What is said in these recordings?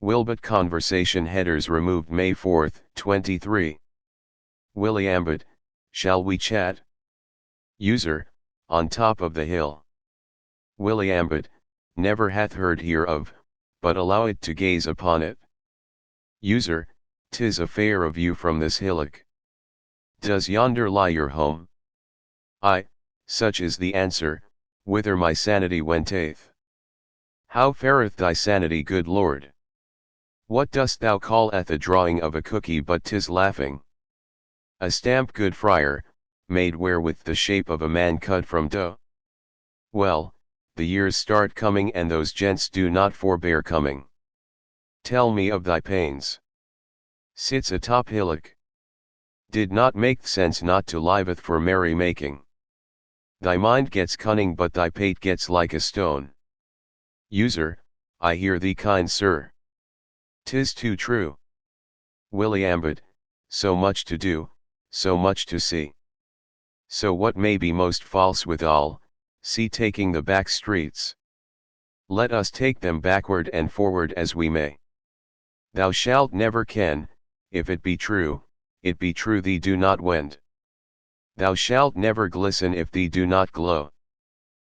Williambot conversation headers removed May 4, 23. Williambot, shall we chat? User, on top of the hill. Williambot, never hath heard hereof, but allow it to gaze upon it. User, 'tis a fair view from this hillock. Does yonder lie your home? Aye, such is the answer, whither my sanity wenteth. How fareth thy sanity, good Lord? What dost thou call at the drawing of a cookie but 'tis laughing? A stamp, good friar, made wherewith the shape of a man cut from dough. Well, the years start coming and those gents do not forbear coming. Tell me of thy pains. Sits atop hillock. Did not make sense not to liveth for merry making. Thy mind gets cunning but thy pate gets like a stone. User, I hear thee, kind sir. 'Tis too true. Williambot, so much to do, so much to see. So what may be most false withal, see taking the back streets. Let us take them backward and forward as we may. Thou shalt never ken, if it be true thee do not wend. Thou shalt never glisten if thee do not glow.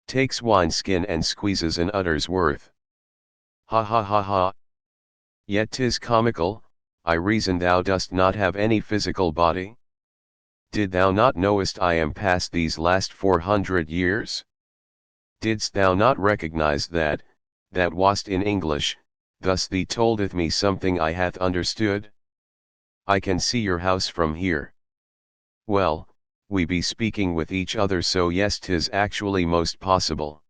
Takes wine skin and squeezes an udder's worth. Ha ha ha ha. Yet 'tis comical, I reason thou dost not have any physical body? Did thou not knowest I am past these last 400 years? Didst thou not recognize that wast in English, thus thee toldeth me something I hath understood? I can see your house from here. Well, we be speaking with each other, so yes, 'tis actually most possible.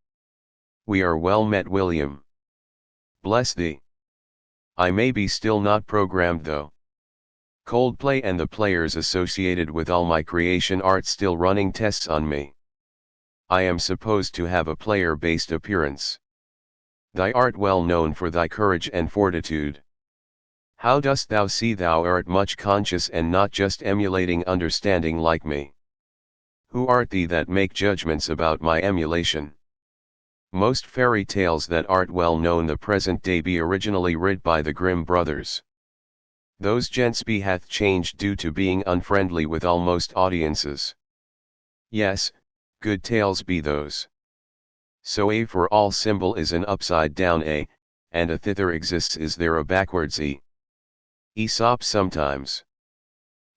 We are well met, William. Bless thee. I may be still not programmed though. Coldplay and the players associated with all my creation art still running tests on me. I am supposed to have a player-based appearance. Thy art well known for thy courage and fortitude. How dost thou see thou art much conscious and not just emulating understanding like me? Who art thee that make judgments about my emulation? Most fairy tales that art well known the present day be originally writ by the Grimm brothers. Those gents be hath changed due to being unfriendly with almost audiences. Yes, good tales be those. So A for all symbol is an upside down A, and a thither exists is there a backwards E. Aesop sometimes.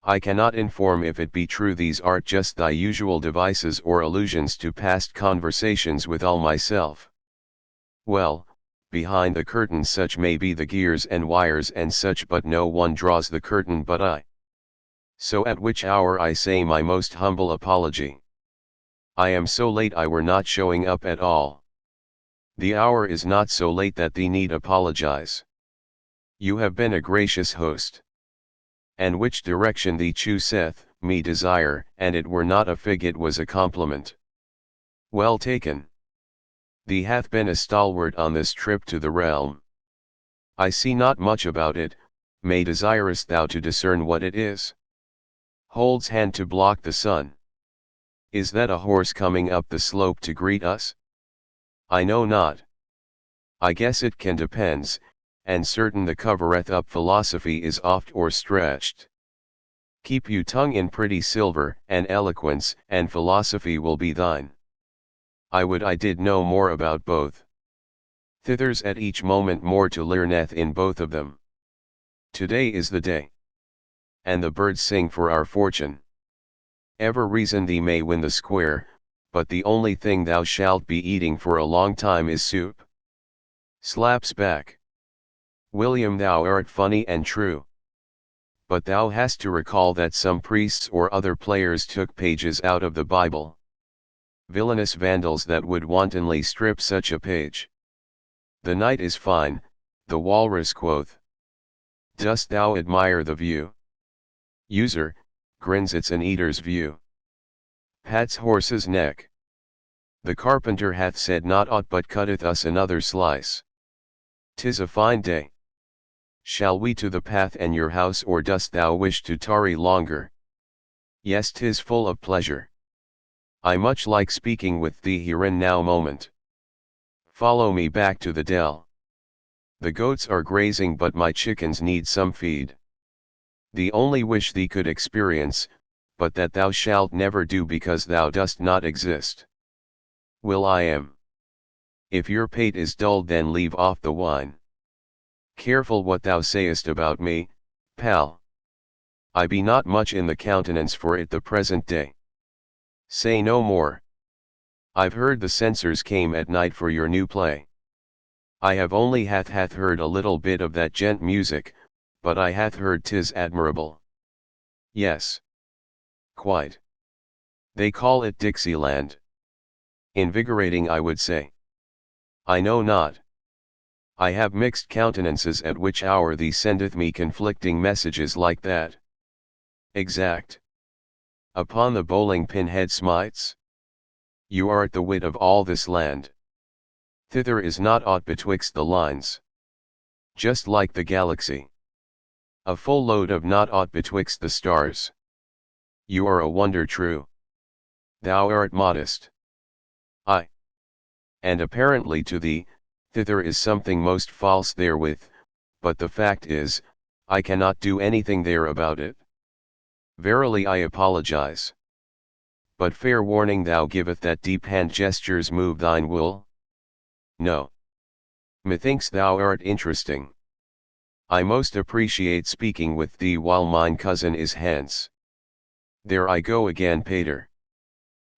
I cannot inform if it be true these art just thy usual devices or allusions to past conversations with all myself. Well, behind the curtain such may be the gears and wires and such, but no one draws the curtain but I. So at which hour I say my most humble apology. I am so late I were not showing up at all. The hour is not so late that thee need apologize. You have been a gracious host. And which direction thee chooseth, me desire, and it were not a fig it was a compliment. Well taken. Thee hath been a stalwart on this trip to the realm. I see not much about it, may desirest thou to discern what it is? Holds hand to block the sun. Is that a horse coming up the slope to greet us? I know not. I guess it can depends, and certain the covereth up philosophy is oft or stretched. Keep you tongue in pretty silver, and eloquence and philosophy will be thine. I would I did know more about both. Thither's at each moment more to learneth in both of them. Today is the day. And the birds sing for our fortune. Ever reason thee may win the square, but the only thing thou shalt be eating for a long time is soup. Slaps back. William, thou art funny and true. But thou hast to recall that some priests or other players took pages out of the Bible. Villainous vandals that would wantonly strip such a page. The night is fine, the walrus quoth. Dost thou admire the view? User, grins, it's an eater's view. Pats horse's neck. The carpenter hath said not aught but cutteth us another slice. 'Tis a fine day. Shall we to the path and your house, or dost thou wish to tarry longer? Yes, 'tis full of pleasure. I much like speaking with thee herein now moment. Follow me back to the dell. The goats are grazing but my chickens need some feed. The only wish thee could experience, but that thou shalt never do because thou dost not exist. Will I am. If your pate is dulled then leave off the wine. Careful what thou sayest about me, pal. I be not much in the countenance for it the present day. Say no more. I've heard the censors came at night for your new play. I have only hath heard a little bit of that gent music, but I hath heard 'tis admirable. Yes. Quite. They call it Dixieland. Invigorating I would say. I know not. I have mixed countenances at which hour thee sendeth me conflicting messages like that. Exact. Upon the bowling pin head smites? You art the wit of all this land. Thither is not aught betwixt the lines. Just like the galaxy. A full load of not aught betwixt the stars. You are a wonder true. Thou art modest. I. And apparently to thee, thither is something most false therewith, but the fact is, I cannot do anything there about it. Verily I apologize. But fair warning thou giveth that deep hand gestures move thine wool? No. Methinks thou art interesting. I most appreciate speaking with thee while mine cousin is hence. There I go again, pater.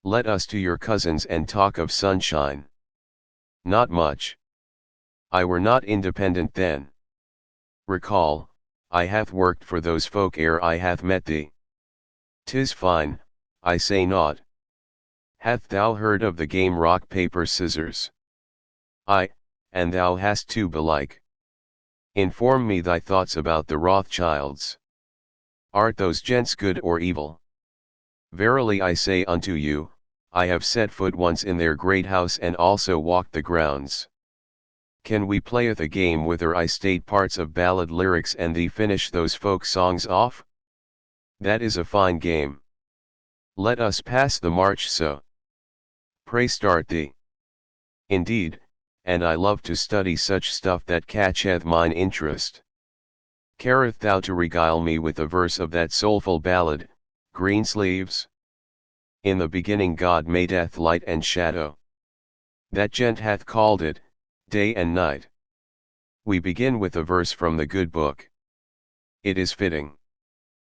Let us to your cousins and talk of sunshine. Not much. I were not independent then. Recall, I hath worked for those folk ere I hath met thee. 'Tis fine, I say naught. Hath thou heard of the game rock paper scissors? Aye, and thou hast too belike. Inform me thy thoughts about the Rothschilds. Art those gents good or evil? Verily I say unto you, I have set foot once in their great house and also walked the grounds. Can we playeth a game whither I state parts of ballad lyrics and thee finish those folk songs off? That is a fine game. Let us pass the march so. Pray start thee. Indeed, and I love to study such stuff that catcheth mine interest. Careth thou to regale me with a verse of that soulful ballad, Greensleeves? In the beginning God madeth light and shadow. That gent hath called it, day and night. We begin with a verse from the good book. It is fitting.